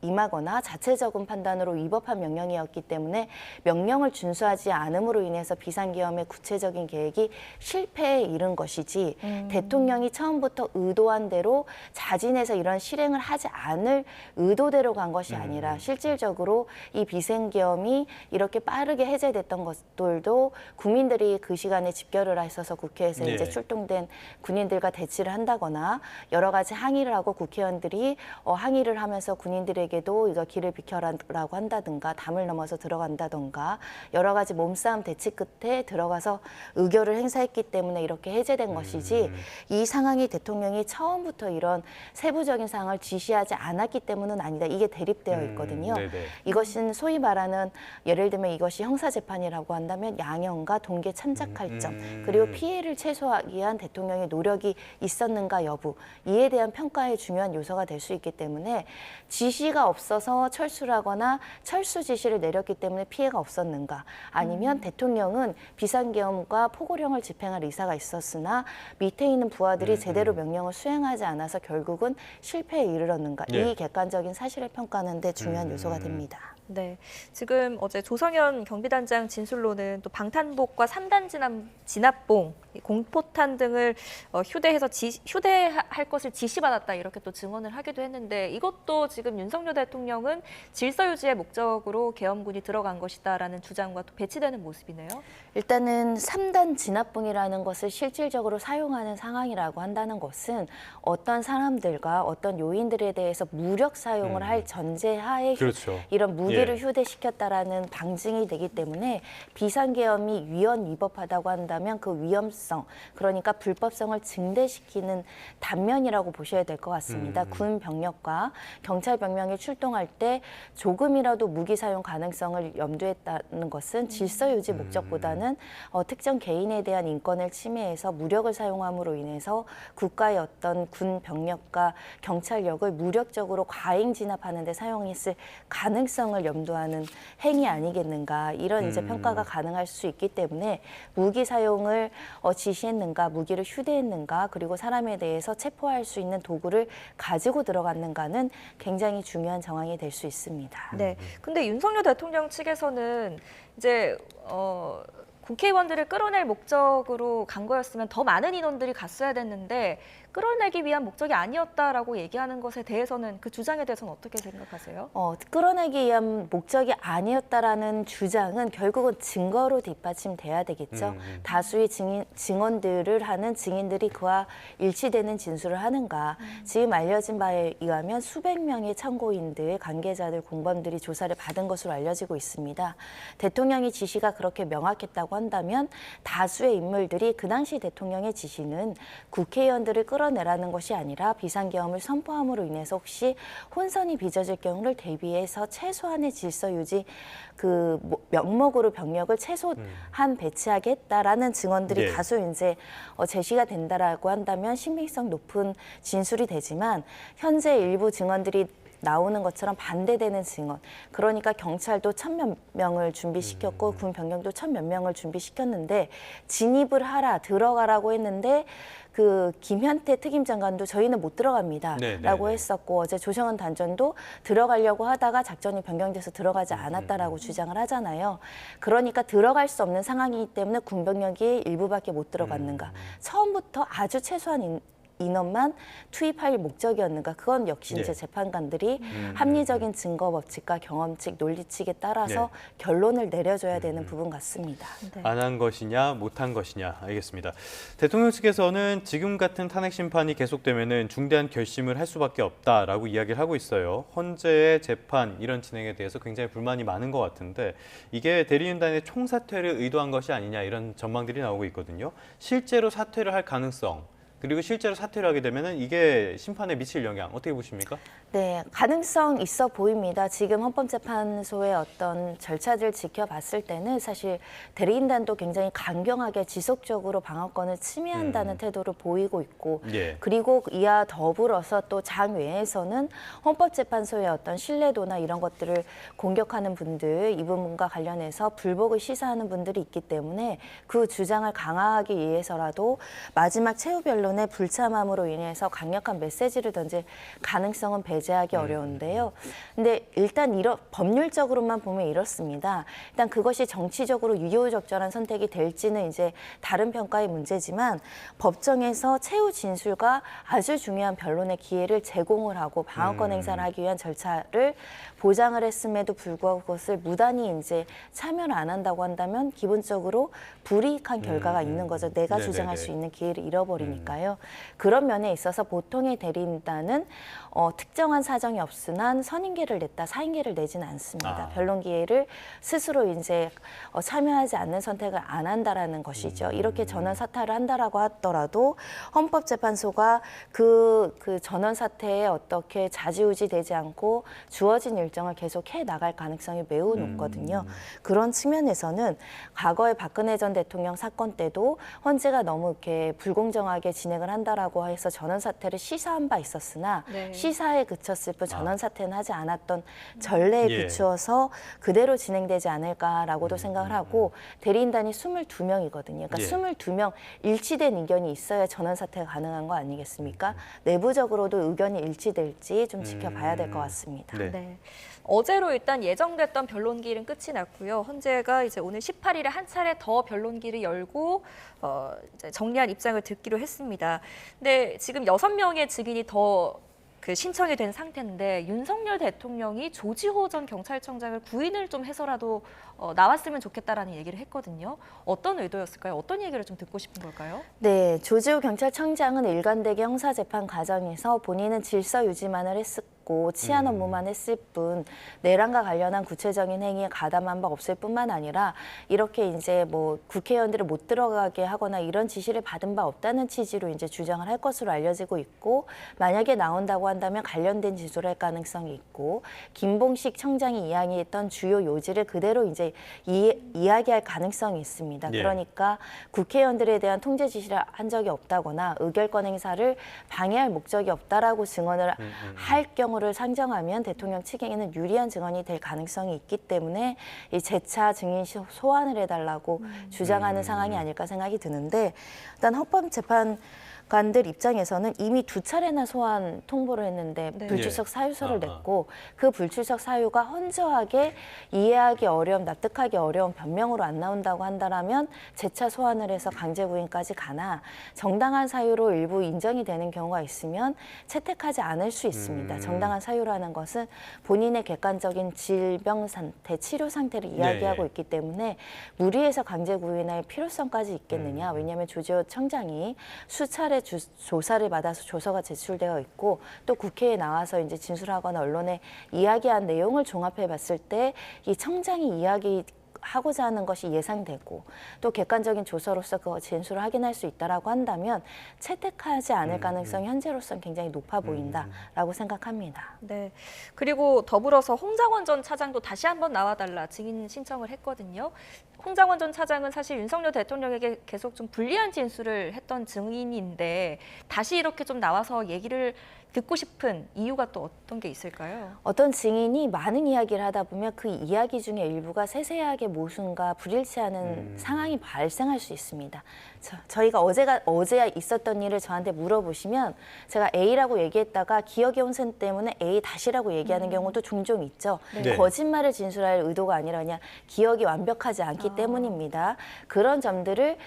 임하거나 자체적인 판단으로 위법한 명령이었기 때문에 명령을 준수하지 않음으로 인해서 비상계엄의 구체적인 계획이 실패에 이른 것이지 대통령이 처음부터 의도한 대로 자진해서 이런 실행을 하지 않을 의도대로 간 것이 아니라 실질적으로 이 비상계엄이 이렇게 빠르게 해제됐던 것들도 국민들이 그 시간에 집결을 하셔서 국회에서 이제 출동된 군인들과 대치를 한다거나 여러 가지 항의를 하고 국회의원들이 항의를 하면서 군인들에게 도 이거 길을 비켜라라고 한다든가 담을 넘어서 들어간다든가 여러 가지 몸싸움 대치 끝에 들어가서 의결을 행사했기 때문에 이렇게 해제된 것이지 이 상황이 대통령이 처음부터 이런 세부적인 사항을 지시하지 않았기 때문은 아니다. 이게 대립되어 있거든요. 이것은 소위 말하는 예를 들면 이것이 형사재판이라고 한다면 양형과 동계 참작할 점 그리고 피해를 최소화하기 위한 대통령의 노력이 있었는가 여부 이에 대한 평가의 중요한 요소가 될 수 있기 때문에 지시가 없어서 철수를 하거나 철수 지시를 내렸기 때문에 피해가 없었는가 아니면 대통령은 비상계엄과 포고령을 집행할 의사가 있었으나 밑에 있는 부하들이 제대로 명령을 수행하지 않아서 결국은 실패에 이르렀는가 이 객관적인 사실을 평가하는 데 중요한 요소가 됩니다. 네, 지금 어제 조성현 경비단장 진술로는 또 방탄복과 3단 진압봉, 공포탄 등을 휴대해서 휴대할 것을 지시받았다 이렇게 또 증언을 하기도 했는데 이것도 지금 윤석열 대통령은 질서 유지의 목적으로 계엄군이 들어간 것이다라는 주장과 또 배치되는 모습이네요. 일단은 3단 진압봉이라는 것을 실질적으로 사용하는 상황이라고 한다는 것은 어떤 사람들과 어떤 요인들에 대해서 무력 사용을 할 전제하에 이런 무기를 휴대시켰다라는 방증이 되기 때문에 비상계엄이 위헌위법하다고 한다면 그 위험성, 그러니까 불법성을 증대시키는 단면이라고 보셔야 될 것 같습니다. 군 병력과 경찰 병력이 출동할 때 조금이라도 무기 사용 가능성을 염두했다는 것은 질서 유지 목적보다는 특정 개인에 대한 인권을 침해해서 무력을 사용함으로 인해서 국가의 어떤 군 병력과 경찰력을 무력적으로 과잉 진압하는 데 사용했을 가능성을 염두하는 행위 아니겠는가 이런 이제 평가가 가능할 수 있기 때문에 무기 사용을 지시했는가 무기를 휴대했는가 그리고 사람에 대해서 체포할 수 있는 도구를 가지고 들어갔는가는 굉장히 중요한 정황이 될 수 있습니다. 네, 근데 윤석열 대통령 측에서는 이제 국회의원들을 끌어낼 목적으로 간 거였으면 더 많은 인원들이 갔어야 됐는데 끌어내기 위한 목적이 아니었다라고 얘기하는 것에 대해서는 그 주장에 대해서는 어떻게 생각하세요? 끌어내기 위한 목적이 아니었다라는 주장은 결국은 증거로 뒷받침돼야 되겠죠. 다수의 증언들을 하는 증인들이 그와 일치되는 진술을 하는가. 지금 알려진 바에 의하면 수백 명의 참고인들, 관계자들, 공범들이 조사를 받은 것으로 알려지고 있습니다. 대통령의 지시가 그렇게 명확했다고 한다면 다수의 인물들이 그 당시 대통령의 지시는 국회의원들을 끌어내라는 것이 아니라 비상계엄을 선포함으로 인해서 혹시 혼선이 빚어질 경우를 대비해서 최소한의 질서 유지 그 명목으로 병력을 최소한 배치하겠다라는 증언들이 다수 이제 제시가 된다라고 한다면 신빙성 높은 진술이 되지만 현재 일부 증언들이 나오는 것처럼 반대되는 증언. 그러니까 경찰도 1,000몇 명을 준비시켰고 군 병력도 1,000몇 명을 준비시켰는데 진입을 하라, 들어가라고 했는데 그 김현태 특임장관도 저희는 못 들어갑니다 라고 했었고 어제 조정은 단장도 들어가려고 하다가 작전이 변경돼서 들어가지 않았다라고 주장을 하잖아요. 그러니까 들어갈 수 없는 상황이기 때문에 군병력이 일부밖에 못 들어갔는가. 처음부터 아주 최소한 인원만 투입할 목적이었는가. 그건 역시 이제 재판관들이 합리적인 증거 법칙과 경험칙, 논리칙에 따라서 결론을 내려줘야 되는 부분 같습니다. 안 한 것이냐, 못한 것이냐, 알겠습니다. 대통령 측에서는 지금 같은 탄핵 심판이 계속되면은 중대한 결심을 할 수밖에 없다라고 이야기를 하고 있어요. 헌재의 재판 이런 진행에 대해서 굉장히 불만이 많은 것 같은데 이게 대리인단의 총사퇴를 의도한 것이 아니냐 이런 전망들이 나오고 있거든요. 실제로 사퇴를 할 가능성. 그리고 실제로 사퇴를 하게 되면 이게 심판에 미칠 영향 어떻게 보십니까? 네, 가능성 있어 보입니다. 지금 헌법재판소의 어떤 절차들 지켜봤을 때는 사실 대리인단도 굉장히 강경하게 지속적으로 방어권을 침해한다는 태도를 보이고 있고 그리고 이와 더불어서 또 장외에서는 헌법재판소의 어떤 신뢰도나 이런 것들을 공격하는 분들, 이 부분과 관련해서 불복을 시사하는 분들이 있기 때문에 그 주장을 강화하기 위해서라도 마지막 최후 변론의 불참함으로 인해서 강력한 메시지를 던질 가능성은 배제하기 어려운데요. 근데 일단 법률적으로만 보면 이렇습니다. 일단 그것이 정치적으로 유효적절한 선택이 될지는 이제 다른 평가의 문제지만 법정에서 최후 진술과 아주 중요한 변론의 기회를 제공을 하고 방어권 행사를 하기 위한 절차를 보장을 했음에도 불구하고 그것을 무단히 이제 참여를 안 한다고 한다면 기본적으로 불이익한 결과가 있는 거죠. 내가 주장할 수 있는 기회를 잃어버리니까요. 그런 면에 있어서 보통의 대리인단은 특정한 사정이 없으나 선임계를 냈다, 사임계를 내지는 않습니다. 변론 기회를 스스로 이제 참여하지 않는 선택을 안 한다라는 것이죠. 이렇게 전원 사퇴를 한다라고 하더라도 헌법재판소가 그 전원 사퇴에 어떻게 좌지우지되지 않고 주어진 일정을 계속 해 나갈 가능성이 매우 높거든요. 그런 측면에서는 과거에 박근혜 전 대통령 사건 때도 헌재가 너무 이렇게 불공정하게 진행을 한다라고 해서 전원 사퇴를 시사한 바 있었으나 시사에 그쳤을 뿐 전원 사퇴는 하지 않았던 전례에 비추어서 그대로 진행되지 않을까라고도 생각을 하고 대리인단이 22명이거든요. 그러니까 22명 일치된 의견이 있어야 전원 사퇴가 가능한 거 아니겠습니까? 내부적으로도 의견이 일치될지 좀 지켜봐야 될 것 같습니다. 네. 어제로 일단 예정됐던 변론기일은 끝이 났고요. 헌재가 이제 오늘 18일에 한 차례 더 변론기를 열고 이제 정리한 입장을 듣기로 했습니다. 근데 지금 6명의 증인이 더 신청이 된 상태인데 윤석열 대통령이 조지호 전 경찰청장을 구인을 좀 해서라도 나왔으면 좋겠다라는 얘기를 했거든요. 어떤 의도였을까요? 어떤 얘기를 좀 듣고 싶은 걸까요? 네, 조지호 경찰청장은 일관되게 형사재판 과정에서 본인은 질서 유지만을 했고 치안 업무만 했을 뿐 내란과 관련한 구체적인 행위에 가담한 바 없을 뿐만 아니라 이렇게 이제 뭐 국회의원들을 못 들어가게 하거나 이런 지시를 받은 바 없다는 취지로 이제 주장을 할 것으로 알려지고 있고 만약에 나온다고 한다면 관련된 진술을 할 가능성이 있고 김봉식 청장이 이야기했던 주요 요지를 그대로 이제 이야기할 가능성이 있습니다. 그러니까 국회의원들에 대한 통제 지시를 한 적이 없다거나 의결권 행사를 방해할 목적이 없다라고 증언을 할 경우를 상정하면 대통령 측에게는 유리한 증언이 될 가능성이 있기 때문에 이 재차 증인 소환을 해달라고 주장하는 상황이 아닐까 생각이 드는데 일단 헌법재판 관들 입장에서는 이미 2차례나 소환 통보를 했는데 네. 불출석 사유서를 아하. 냈고 그 불출석 사유가 헌저하게 이해하기 어려움, 납득하기 어려운 변명으로 안 나온다고 한다라면 재차 소환을 해서 강제 구인까지 가나 정당한 사유로 일부 인정이 되는 경우가 있으면 채택하지 않을 수 있습니다. 정당한 사유라는 것은 본인의 객관적인 질병 상태, 치료 상태를 이야기하고 네. 있기 때문에 무리해서 강제 구인할 필요성까지 있겠느냐. 왜냐하면 조지호 청장이 수차례 조사를 받아서 조서가 제출되어 있고 또 국회에 나와서 이제 진술하거나 언론에 이야기한 내용을 종합해 봤을 때 이 청장이 이야기하고자 하는 것이 예상되고 또 객관적인 조서로서 그 진술을 확인할 수 있다라고 한다면 채택하지 않을 가능성이 현재로서는 굉장히 높아 보인다라고 생각합니다. 네. 그리고 더불어서 홍장원 전 차장도 다시 한번 나와달라 증인 신청을 했거든요. 홍장원 전 차장은 사실 윤석열 대통령에게 계속 좀 불리한 진술을 했던 증인인데 다시 이렇게 좀 나와서 얘기를 듣고 싶은 이유가 또 어떤 게 있을까요? 어떤 증인이 많은 이야기를 하다 보면 그 이야기 중에 일부가 세세하게 모순과 불일치하는 상황이 발생할 수 있습니다. 저희가 어제 있었던 일을 저한테 물어보시면 제가 A라고 얘기했다가 기억의 혼선 때문에 A 다시라고 얘기하는 경우도 종종 있죠. 네. 거짓말을 진술할 의도가 아니라 그냥 기억이 완벽하지 않기 때문입니다. 그런 점들을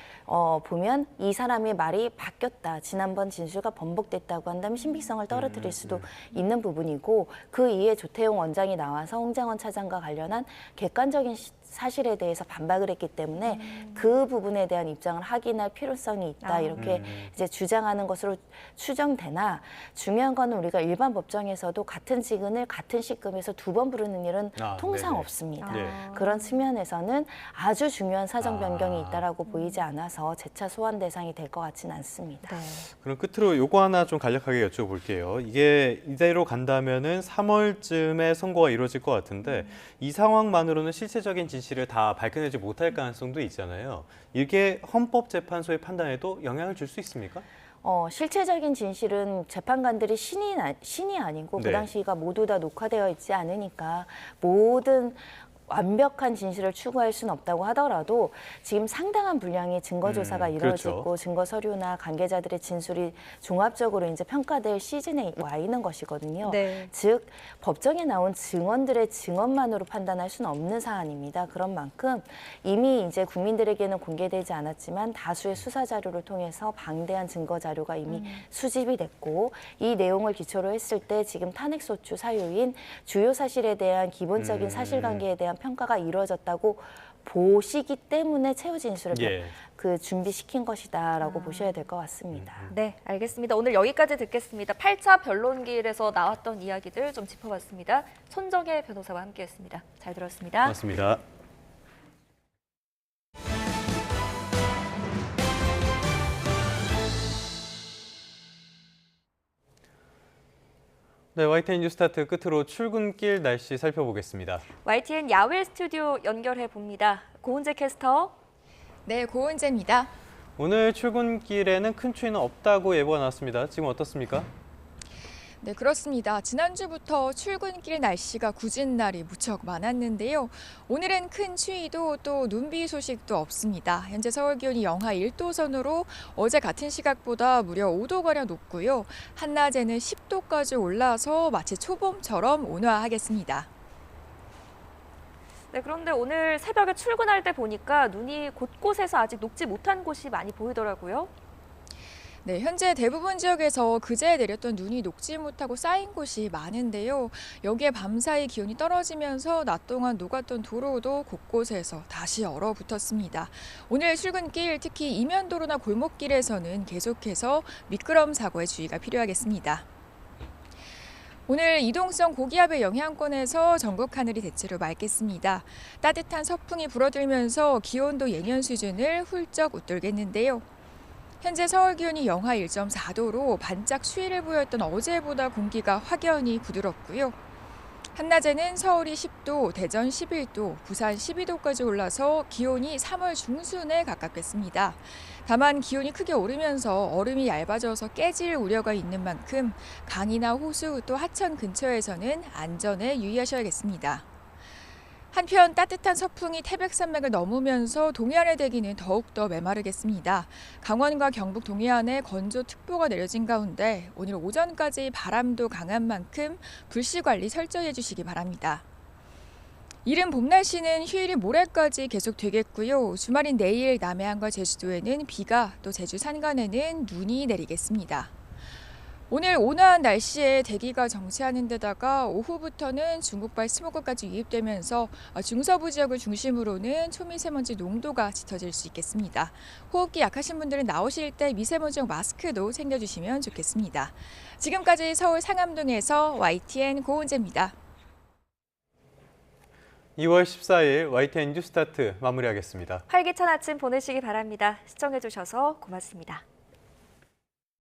보면 이 사람의 말이 바뀌었다. 지난번 진술과 번복됐다고 한다면 신빙성을 떨어뜨릴 수도 있는 부분이고 그 이에 조태용 원장이 나와서 홍장원 차장과 관련한 객관적인 사실에 대해서 반박을 했기 때문에 그 부분에 대한 입장을 확인할 필요성이 있다. 이렇게 이제 주장하는 것으로 추정되나 중요한 거는 우리가 일반 법정에서도 같은 직은을 같은 시점에서 2번 부르는 일은 통상 네네. 없습니다. 네. 그런 측면에서는 아주 중요한 사정 변경이 있다라고 보이지 않아서 재차 소환 대상이 될 것 같지는 않습니다. 그럼 끝으로 요거 하나 좀 간략하게 여쭤볼게요. 이게 이대로 간다면은 3월쯤에 선고가 이루어질 것 같은데 이 상황만으로는 실체적인 진실을 다 밝혀내지 못할 가능성도 있잖아요. 이게 헌법재판소의 판단에도 영향을 줄 수 있습니까? 실체적인 진실은 재판관들이 신이 아니고 네. 그 당시가 모두 다 녹화되어 있지 않으니까 모든 완벽한 진실을 추구할 수는 없다고 하더라도 지금 상당한 분량의 증거 조사가 이루어지고 그렇죠. 증거 서류나 관계자들의 진술이 종합적으로 이제 평가될 시즌에 와 있는 것이거든요. 네. 즉 법정에 나온 증언들의 증언만으로 판단할 수는 없는 사안입니다. 그런 만큼 이미 이제 국민들에게는 공개되지 않았지만 다수의 수사 자료를 통해서 방대한 증거 자료가 이미 수집이 됐고 이 내용을 기초로 했을 때 지금 탄핵소추 사유인 주요 사실에 대한 기본적인 사실관계에 대한 평가가 이루어졌다고 보시기 때문에 최후 진술을 준비시킨 것이다라고 보셔야 될 것 같습니다. 네, 알겠습니다. 오늘 여기까지 듣겠습니다. 8차 변론기일에서 나왔던 이야기들 좀 짚어봤습니다. 손정혜 변호사와 함께했습니다. 잘 들었습니다. 고맙습니다. 네, YTN 뉴스타트 끝으로 출근길 날씨 살펴보겠습니다. YTN 야외 스튜디오 연결해 봅니다. 고은재 캐스터. 네, 고은재입니다. 오늘 출근길에는 큰 추위는 없다고 예보가 나왔습니다. 지금 어떻습니까? 네, 그렇습니다. 지난주부터 출근길 날씨가 굳은 날이 무척 많았는데요. 오늘은 큰 추위도 또 눈비 소식도 없습니다. 현재 서울 기온이 영하 1도 선으로 어제 같은 시각보다 무려 5도가량 높고요. 한낮에는 10도까지 올라서 마치 초봄처럼 온화하겠습니다. 네, 그런데 오늘 새벽에 출근할 때 보니까 눈이 곳곳에서 아직 녹지 못한 곳이 많이 보이더라고요. 네, 현재 대부분 지역에서 그제 내렸던 눈이 녹지 못하고 쌓인 곳이 많은데요. 여기에 밤사이 기온이 떨어지면서 낮 동안 녹았던 도로도 곳곳에서 다시 얼어붙었습니다. 오늘 출근길 특히 이면도로나 골목길에서는 계속해서 미끄럼 사고에 주의가 필요하겠습니다. 오늘 이동성 고기압의 영향권에서 전국 하늘이 대체로 맑겠습니다. 따뜻한 서풍이 불어들면서 기온도 예년 수준을 훌쩍 웃돌겠는데요. 현재 서울 기온이 영하 1.4도로 반짝 추위를 보였던 어제보다 공기가 확연히 부드럽고요. 한낮에는 서울이 10도, 대전 11도, 부산 12도까지 올라서 기온이 3월 중순에 가깝겠습니다. 다만 기온이 크게 오르면서 얼음이 얇아져서 깨질 우려가 있는 만큼 강이나 호수 또 하천 근처에서는 안전에 유의하셔야겠습니다. 한편 따뜻한 서풍이 태백산맥을 넘으면서 동해안의 대기는 더욱더 메마르겠습니다. 강원과 경북 동해안에 건조특보가 내려진 가운데 오늘 오전까지 바람도 강한 만큼 불씨 관리 철저히 해주시기 바랍니다. 이른 봄 날씨는 휴일인 모레까지 계속되겠고요. 주말인 내일 남해안과 제주도에는 비가, 또 제주 산간에는 눈이 내리겠습니다. 오늘 온화한 날씨에 대기가 정체하는 데다가 오후부터는 중국발 스모그까지 유입되면서 중서부 지역을 중심으로는 초미세먼지 농도가 짙어질 수 있겠습니다. 호흡기 약하신 분들은 나오실 때 미세먼지용 마스크도 챙겨주시면 좋겠습니다. 지금까지 서울 상암동에서 YTN 고은재입니다. 2월 14일 YTN 뉴스타트 마무리하겠습니다. 활기찬 아침 보내시기 바랍니다. 시청해주셔서 고맙습니다.